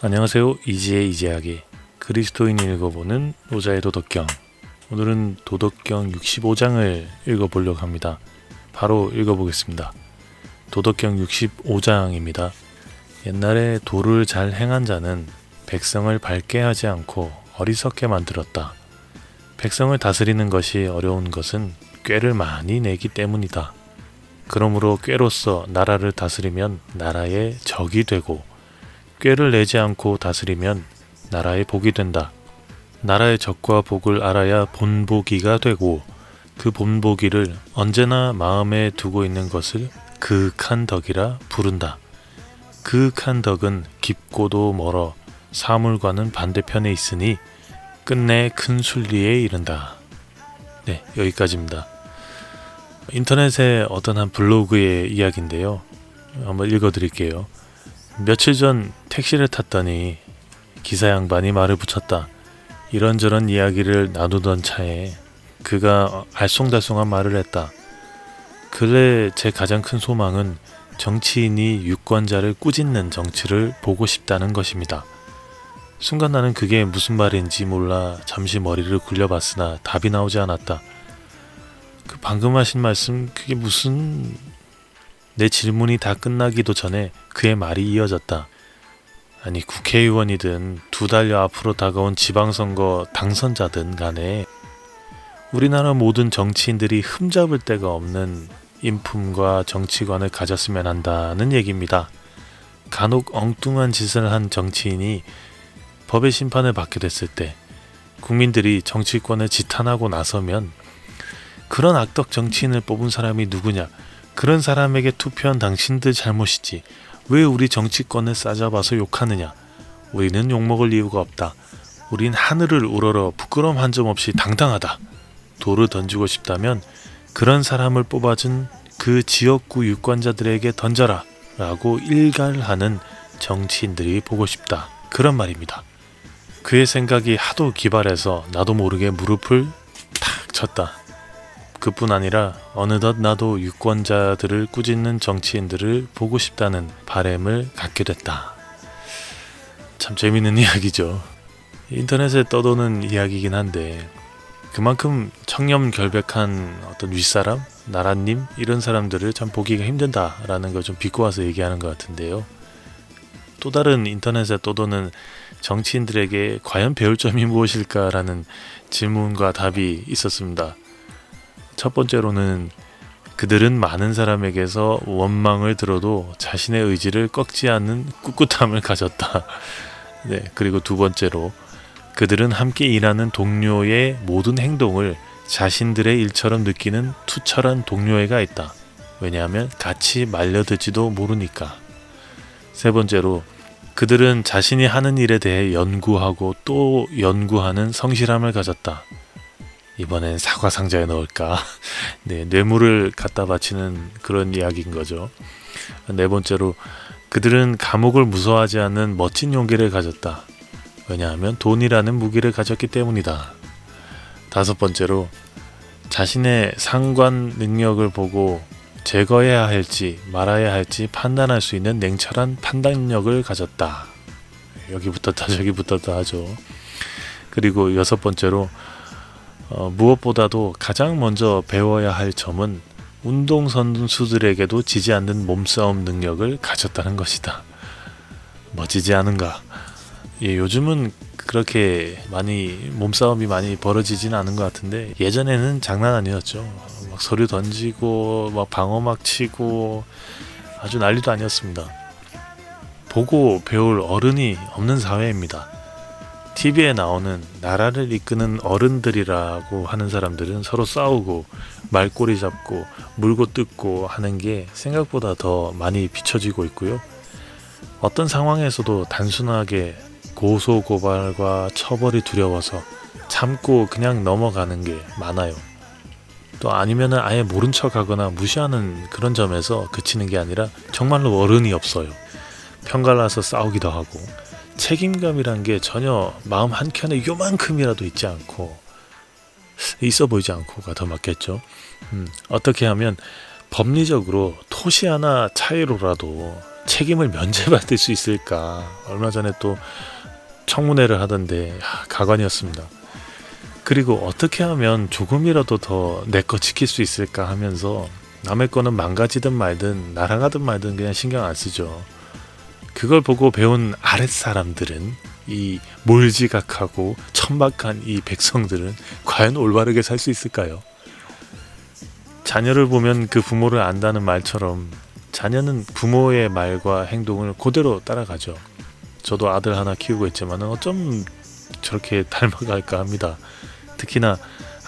안녕하세요. 이지의 이지하기 그리스도인이 읽어보는 노자의 도덕경. 오늘은 도덕경 65장을 읽어보려고 합니다. 바로 읽어보겠습니다. 도덕경 65장입니다. 옛날에 도를 잘 행한 자는 백성을 밝게 하지 않고 어리석게 만들었다. 백성을 다스리는 것이 어려운 것은 꾀를 많이 내기 때문이다. 그러므로 꾀로서 나라를 다스리면 나라의 적이 되고, 꾀를 내지 않고 다스리면 나라의 복이 된다. 나라의 적과 복을 알아야 본보기가 되고, 그 본보기를 언제나 마음에 두고 있는 것을 그윽한 덕이라 부른다. 그윽한 덕은 깊고도 멀어 사물과는 반대편에 있으니 끝내 큰 순리에 이른다. 네, 여기까지입니다. 인터넷의 어떤 한 블로그의 이야기인데요. 한번 읽어드릴게요. 며칠 전 택시를 탔더니 기사 양반이 말을 붙였다. 이런저런 이야기를 나누던 차에 그가 알쏭달쏭한 말을 했다. 근래 제 가장 큰 소망은 정치인이 유권자를 꾸짖는 정치를 보고 싶다는 것입니다. 순간 나는 그게 무슨 말인지 몰라 잠시 머리를 굴려봤으나 답이 나오지 않았다. 그 방금 하신 말씀 그게 무슨... 내 질문이 다 끝나기도 전에 그의 말이 이어졌다. 아니, 국회의원이든 두 달여 앞으로 다가온 지방선거 당선자든 간에 우리나라 모든 정치인들이 흠잡을 데가 없는 인품과 정치관을 가졌으면 한다는 얘기입니다. 간혹 엉뚱한 짓을 한 정치인이 법의 심판을 받게 됐을 때 국민들이 정치권을 지탄하고 나서면 그런 악덕 정치인을 뽑은 사람이 누구냐, 그런 사람에게 투표한 당신들 잘못이지 왜 우리 정치권을 싸잡아서 욕하느냐, 우리는 욕먹을 이유가 없다, 우린 하늘을 우러러 부끄러움 한 점 없이 당당하다, 돌을 던지고 싶다면 그런 사람을 뽑아준 그 지역구 유권자들에게 던져라 라고 일갈하는 정치인들이 보고 싶다, 그런 말입니다. 그의 생각이 하도 기발해서 나도 모르게 무릎을 탁 쳤다. 그뿐 아니라 어느덧 나도 유권자들을 꾸짖는 정치인들을 보고 싶다는 바람을 갖게 됐다. 참 재밌는 이야기죠. 인터넷에 떠도는 이야기이긴 한데 그만큼 청렴결백한 어떤 윗사람, 나라님 이런 사람들을 참 보기가 힘든다라는 걸 좀 비꼬아서 얘기하는 것 같은데요. 또 다른 인터넷에 떠도는 정치인들에게 과연 배울 점이 무엇일까라는 질문과 답이 있었습니다. 첫 번째로는 그들은 많은 사람에게서 원망을 들어도 자신의 의지를 꺾지 않는 꿋꿋함을 가졌다. 네, 그리고 두 번째로 그들은 함께 일하는 동료의 모든 행동을 자신들의 일처럼 느끼는 투철한 동료애가 있다. 왜냐하면 같이 말려들지도 모르니까. 세 번째로 그들은 자신이 하는 일에 대해 연구하고 또 연구하는 성실함을 가졌다. 이번엔 사과 상자에 넣을까? 네, 뇌물을 갖다 바치는 그런 이야기인 거죠. 네 번째로 그들은 감옥을 무서워하지 않는 멋진 용기를 가졌다. 왜냐하면 돈이라는 무기를 가졌기 때문이다. 다섯 번째로 자신의 상관 능력을 보고 제거해야 할지 말아야 할지 판단할 수 있는 냉철한 판단력을 가졌다. 여기 붙었다 저기 붙었다 하죠. 그리고 여섯 번째로 무엇보다도 가장 먼저 배워야 할 점은 운동선수들에게도 지지 않는 몸싸움 능력을 가졌다는 것이다. 멋지지 않은가? 예, 요즘은 그렇게 많이 몸싸움이 많이 벌어지진 않은 것 같은데 예전에는 장난 아니었죠. 막 서류 던지고 막 방어막 치고 아주 난리도 아니었습니다. 보고 배울 어른이 없는 사회입니다. TV에 나오는 나라를 이끄는 어른들이라고 하는 사람들은 서로 싸우고 말꼬리 잡고 물고 뜯고 하는 게 생각보다 더 많이 비춰지고 있고요. 어떤 상황에서도 단순하게 고소고발과 처벌이 두려워서 참고 그냥 넘어가는 게 많아요. 또 아니면은 아예 모른 척하거나 무시하는 그런 점에서 그치는 게 아니라 정말로 어른이 없어요. 편갈라서 싸우기도 하고 책임감이란 게 전혀 마음 한켠에 요만큼이라도 있지 않고 있어 보이지 않고가 더 맞겠죠. 어떻게 하면 법리적으로 토시 하나 차이로라도 책임을 면제받을 수 있을까? 얼마 전에 또 청문회를 하던데 가관이었습니다. 그리고 어떻게 하면 조금이라도 더 내 거 지킬 수 있을까 하면서 남의 거는 망가지든 말든 날아가든 말든 그냥 신경 안 쓰죠. 그걸 보고 배운 아랫사람들은, 이 몰지각하고 천박한 이 백성들은 과연 올바르게 살 수 있을까요? 자녀를 보면 그 부모를 안다는 말처럼 자녀는 부모의 말과 행동을 그대로 따라가죠. 저도 아들 하나 키우고 있지만 어쩜 저렇게 닮아갈까 합니다. 특히나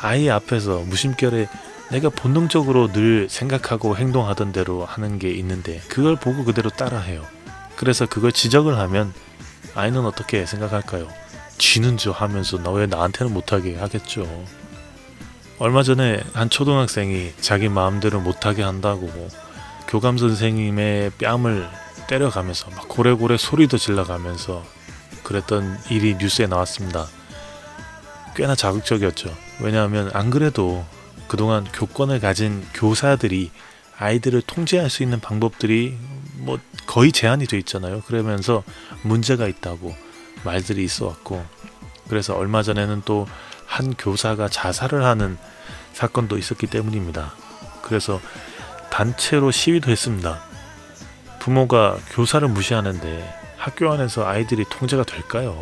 아이 앞에서 무심결에 내가 본능적으로 늘 생각하고 행동하던 대로 하는 게 있는데 그걸 보고 그대로 따라해요. 그래서 그걸 지적을 하면 아이는 어떻게 생각할까요? 쥐는 줄 하면서 너 왜 나한테는 못하게 하겠죠. 얼마 전에 한 초등학생이 자기 마음대로 못하게 한다고 교감 선생님의 뺨을 때려가면서 막 고래고래 소리도 질러가면서 그랬던 일이 뉴스에 나왔습니다. 꽤나 자극적이었죠. 왜냐하면 안 그래도 그동안 교권을 가진 교사들이 아이들을 통제할 수 있는 방법들이 뭐 거의 제한이 돼 있잖아요. 그러면서 문제가 있다고 말들이 있어 왔고, 그래서 얼마 전에는 또 한 교사가 자살을 하는 사건도 있었기 때문입니다. 그래서 단체로 시위도 했습니다. 부모가 교사를 무시하는데 학교 안에서 아이들이 통제가 될까요?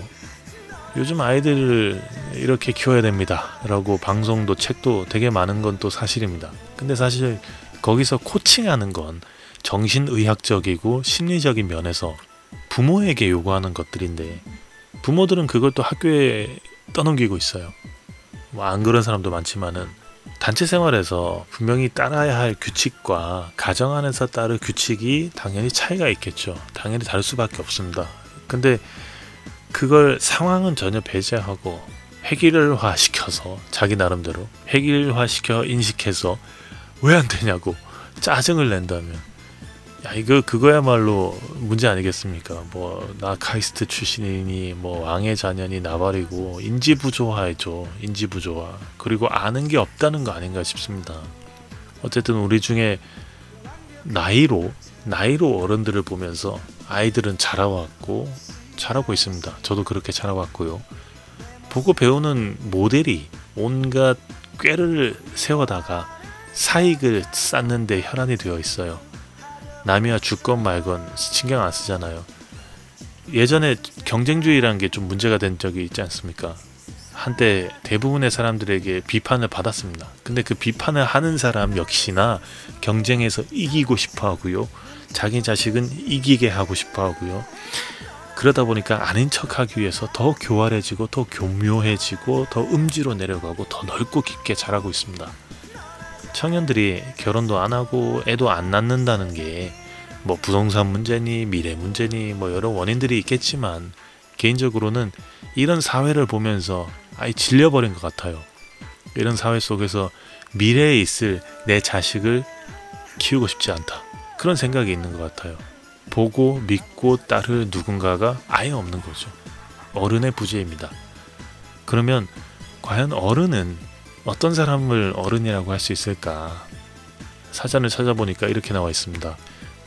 요즘 아이들을 이렇게 키워야 됩니다 라고 방송도 책도 되게 많은 건 또 사실입니다. 근데 사실 거기서 코칭하는 건 정신의학적이고 심리적인 면에서 부모에게 요구하는 것들인데 부모들은 그걸 또 학교에 떠넘기고 있어요. 뭐 안 그런 사람도 많지만은 단체 생활에서 분명히 따라야 할 규칙과 가정 안에서 따를 규칙이 당연히 차이가 있겠죠. 당연히 다를 수밖에 없습니다. 근데 그걸 상황은 전혀 배제하고 획일화 시켜서 자기 나름대로 획일화 시켜 인식해서 왜 안 되냐고 짜증을 낸다면, 야 이거 그거야말로 문제 아니겠습니까? 뭐 나 카이스트 출신이니 뭐 왕의 자녀니 나발이고 인지부조화이죠. 인지부조화. 그리고 아는 게 없다는 거 아닌가 싶습니다. 어쨌든 우리 중에 나이로 어른들을 보면서 아이들은 자라왔고 잘하고 있습니다. 저도 그렇게 자라왔고요. 보고 배우는 모델이 온갖 꾀를 세워다가 사익을 쌓는 데 혈안이 되어 있어요. 남이야 주건 말건 신경 안 쓰잖아요. 예전에 경쟁주의라는 게 좀 문제가 된 적이 있지 않습니까? 한때 대부분의 사람들에게 비판을 받았습니다. 근데 그 비판을 하는 사람 역시나 경쟁에서 이기고 싶어 하고요. 자기 자식은 이기게 하고 싶어 하고요. 그러다 보니까 아닌 척하기 위해서 더 교활해지고 더 교묘해지고 더 음지로 내려가고 더 넓고 깊게 자라고 있습니다. 청년들이 결혼도 안 하고 애도 안 낳는다는 게 뭐 부동산 문제니 미래 문제니 뭐 여러 원인들이 있겠지만 개인적으로는 이런 사회를 보면서 아예 질려버린 것 같아요. 이런 사회 속에서 미래에 있을 내 자식을 키우고 싶지 않다. 그런 생각이 있는 것 같아요. 보고 믿고 따를 누군가가 아예 없는 거죠. 어른의 부재입니다. 그러면 과연 어른은 어떤 사람을 어른이라고 할 수 있을까? 사전을 찾아보니까 이렇게 나와 있습니다.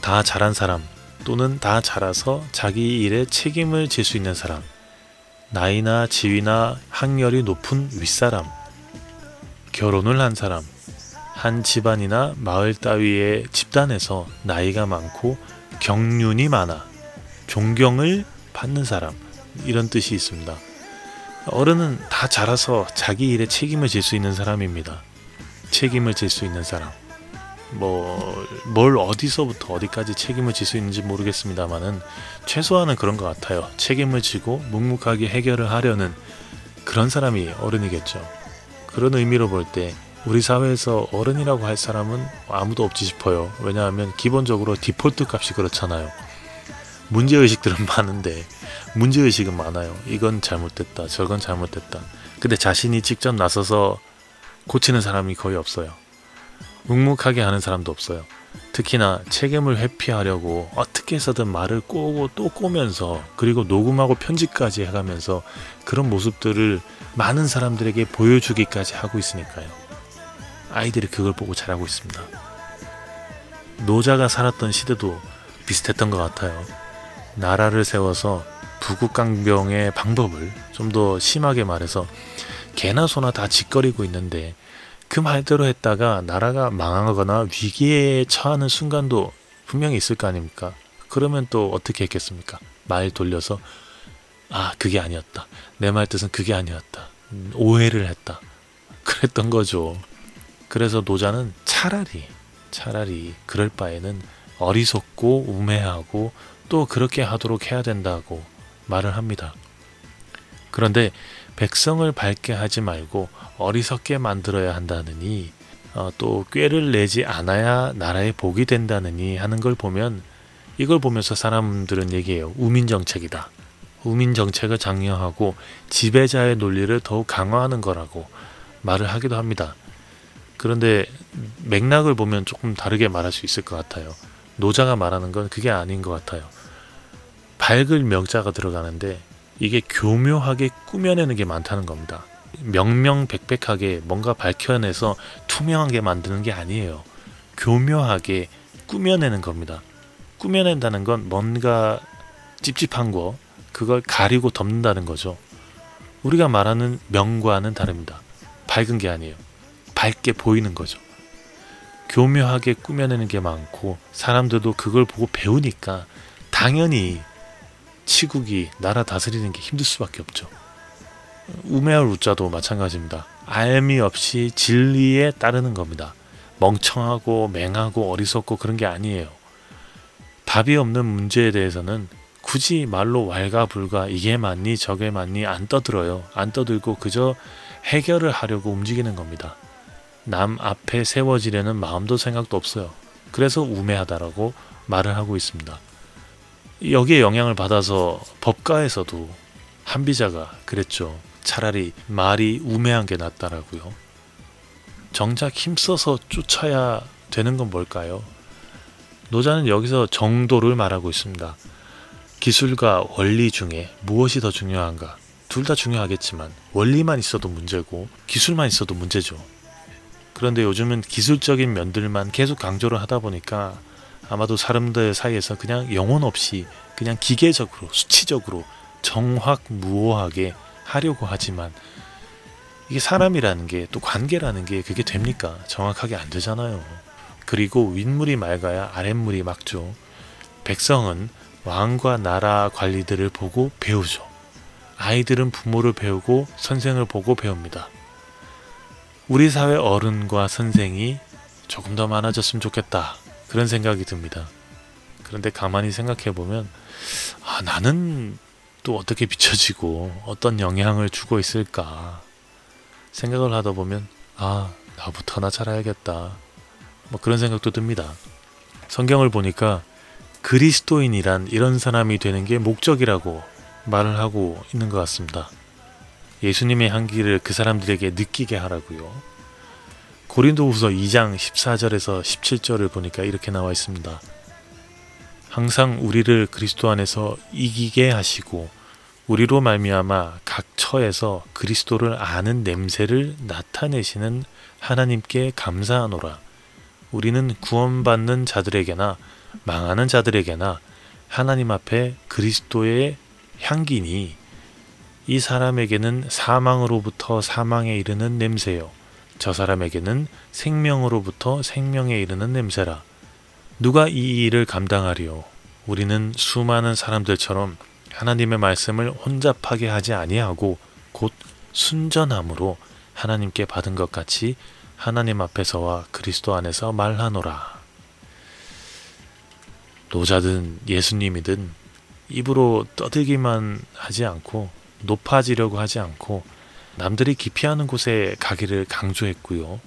다 자란 사람 또는 다 자라서 자기 일에 책임을 질 수 있는 사람, 나이나 지위나 학렬이 높은 윗사람, 결혼을 한 사람, 한 집안이나 마을 따위의 집단에서 나이가 많고 경륜이 많아 존경을 받는 사람, 이런 뜻이 있습니다. 어른은 다 자라서 자기 일에 책임을 질 수 있는 사람입니다. 책임을 질 수 있는 사람. 뭘 어디서부터 어디까지 책임을 질 수 있는지 모르겠습니다만은 최소한은 그런 것 같아요. 책임을 지고 묵묵하게 해결을 하려는 그런 사람이 어른이겠죠. 그런 의미로 볼 때 우리 사회에서 어른이라고 할 사람은 아무도 없지 싶어요. 왜냐하면 기본적으로 디폴트 값이 그렇잖아요. 문제의식들은 많은데 문제의식은 많아요. 이건 잘못됐다, 저건 잘못됐다. 근데 자신이 직접 나서서 고치는 사람이 거의 없어요. 묵묵하게 하는 사람도 없어요. 특히나 책임을 회피하려고 어떻게 해서든 말을 꼬고 또 꼬면서 그리고 녹음하고 편집까지 해가면서 그런 모습들을 많은 사람들에게 보여주기까지 하고 있으니까요. 아이들이 그걸 보고 자라고 있습니다. 노자가 살았던 시대도 비슷했던 것 같아요. 나라를 세워서 부국강병의 방법을 좀 더 심하게 말해서 개나 소나 다 짓거리고 있는데 그 말대로 했다가 나라가 망하거나 위기에 처하는 순간도 분명히 있을 거 아닙니까? 그러면 또 어떻게 했겠습니까? 말 돌려서 그게 아니었다. 내 말 뜻은 그게 아니었다. 오해를 했다. 그랬던 거죠. 그래서 노자는 차라리 그럴 바에는 어리석고 우매하고 또 그렇게 하도록 해야 된다고 말을 합니다. 그런데 백성을 밝게 하지 말고 어리석게 만들어야 한다느니 또 꾀를 내지 않아야 나라에 복이 된다느니 하는 걸 보면 이걸 보면서 사람들은 얘기해요. 우민정책이다. 우민정책을 장려하고 지배자의 논리를 더욱 강화하는 거라고 말을 하기도 합니다. 그런데 맥락을 보면 조금 다르게 말할 수 있을 것 같아요. 노자가 말하는 건 그게 아닌 것 같아요. 밝을 명자가 들어가는데 이게 교묘하게 꾸며내는 게 많다는 겁니다. 명명백백하게 뭔가 밝혀내서 투명하게 만드는 게 아니에요. 교묘하게 꾸며내는 겁니다. 꾸며낸다는 건 뭔가 찝찝한 거 그걸 가리고 덮는다는 거죠. 우리가 말하는 명과는 다릅니다. 밝은 게 아니에요. 밝게 보이는 거죠. 교묘하게 꾸며내는 게 많고 사람들도 그걸 보고 배우니까 당연히 치국이 나라 다스리는 게 힘들 수밖에 없죠. 우매할 우자도 마찬가지입니다. 알미 없이 진리에 따르는 겁니다. 멍청하고 맹하고 어리석고 그런 게 아니에요. 답이 없는 문제에 대해서는 굳이 말로 왈가불가 이게 맞니 저게 맞니 안 떠들어요. 안 떠들고 그저 해결을 하려고 움직이는 겁니다. 남 앞에 세워지려는 마음도 생각도 없어요. 그래서 우매하다라고 말을 하고 있습니다. 여기에 영향을 받아서 법가에서도 한비자가 그랬죠. 차라리 말이 우매한 게 낫다라고요. 정작 힘써서 쫓아야 되는 건 뭘까요? 노자는 여기서 정도를 말하고 있습니다. 기술과 원리 중에 무엇이 더 중요한가? 둘 다 중요하겠지만 원리만 있어도 문제고 기술만 있어도 문제죠. 그런데 요즘은 기술적인 면들만 계속 강조를 하다 보니까 아마도 사람들 사이에서 그냥 영혼 없이 그냥 기계적으로 수치적으로 정확무오하게 하려고 하지만 이게 사람이라는 게 또 관계라는 게 그게 됩니까? 정확하게 안 되잖아요. 그리고 윗물이 맑아야 아랫물이 맑죠. 백성은 왕과 나라 관리들을 보고 배우죠. 아이들은 부모를 배우고 선생을 보고 배웁니다. 우리 사회 어른과 선생이 조금 더 많아졌으면 좋겠다. 그런 생각이 듭니다. 그런데 가만히 생각해보면 나는 또 어떻게 비춰지고 어떤 영향을 주고 있을까 생각을 하다 보면 나부터나 잘해야겠다. 뭐 그런 생각도 듭니다. 성경을 보니까 그리스도인이란 이런 사람이 되는 게 목적이라고 말을 하고 있는 것 같습니다. 예수님의 향기를 그 사람들에게 느끼게 하라고요. 고린도후서 2장 14절에서 17절을 보니까 이렇게 나와 있습니다. 항상 우리를 그리스도 안에서 이기게 하시고 우리로 말미암아 각 처에서 그리스도를 아는 냄새를 나타내시는 하나님께 감사하노라. 우리는 구원받는 자들에게나 망하는 자들에게나 하나님 앞에 그리스도의 향기니 이 사람에게는 사망으로부터 사망에 이르는 냄새요 저 사람에게는 생명으로부터 생명에 이르는 냄새라. 누가 이 일을 감당하리요? 우리는 수많은 사람들처럼 하나님의 말씀을 혼잡하게 하지 아니하고 곧 순전함으로 하나님께 받은 것 같이 하나님 앞에서와 그리스도 안에서 말하노라. 노자든 예수님이든 입으로 떠들기만 하지 않고 높아지려고 하지 않고 남들이 기피하는 곳에 가기를 강조했고요.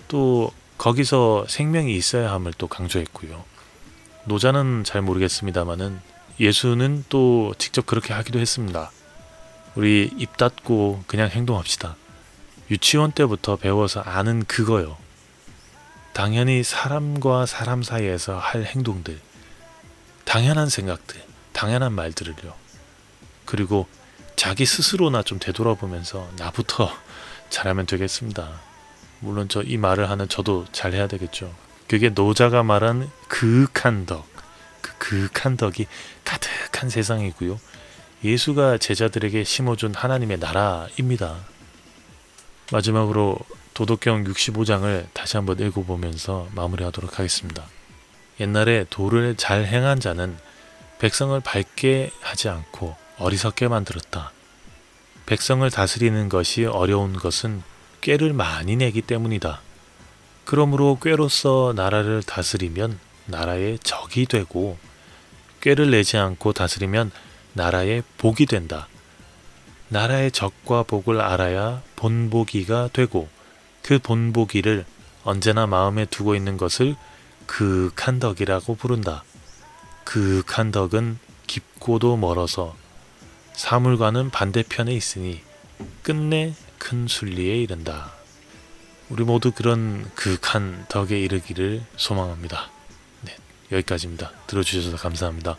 또 거기서 생명이 있어야 함을 또 강조했고요. 노자는 잘 모르겠습니다만은 예수는 또 직접 그렇게 하기도 했습니다. 우리 입 닫고 그냥 행동합시다. 유치원 때부터 배워서 아는 그거요. 당연히 사람과 사람 사이에서 할 행동들, 당연한 생각들, 당연한 말들을요. 그리고 자기 스스로나 좀 되돌아보면서 나부터 잘하면 되겠습니다. 물론 이 말을 하는 저도 잘해야 되겠죠. 그게 노자가 말한 그윽한 덕, 그 그윽한 덕이 가득한 세상이고요. 예수가 제자들에게 심어준 하나님의 나라입니다. 마지막으로 도덕경 65장을 다시 한번 읽어보면서 마무리하도록 하겠습니다. 옛날에 도를 잘 행한 자는 백성을 밝게 하지 않고 어리석게 만들었다. 백성을 다스리는 것이 어려운 것은 꾀를 많이 내기 때문이다. 그러므로 꾀로서 나라를 다스리면 나라의 적이 되고, 꾀를 내지 않고 다스리면 나라의 복이 된다. 나라의 적과 복을 알아야 본보기가 되고, 그 본보기를 언제나 마음에 두고 있는 것을 그윽한 덕이라고 부른다. 그윽한 덕은 깊고도 멀어서 사물과는 반대편에 있으니 끝내 큰 순리에 이른다. 우리 모두 그런 그윽한 덕에 이르기를 소망합니다. 네, 여기까지입니다. 들어주셔서 감사합니다.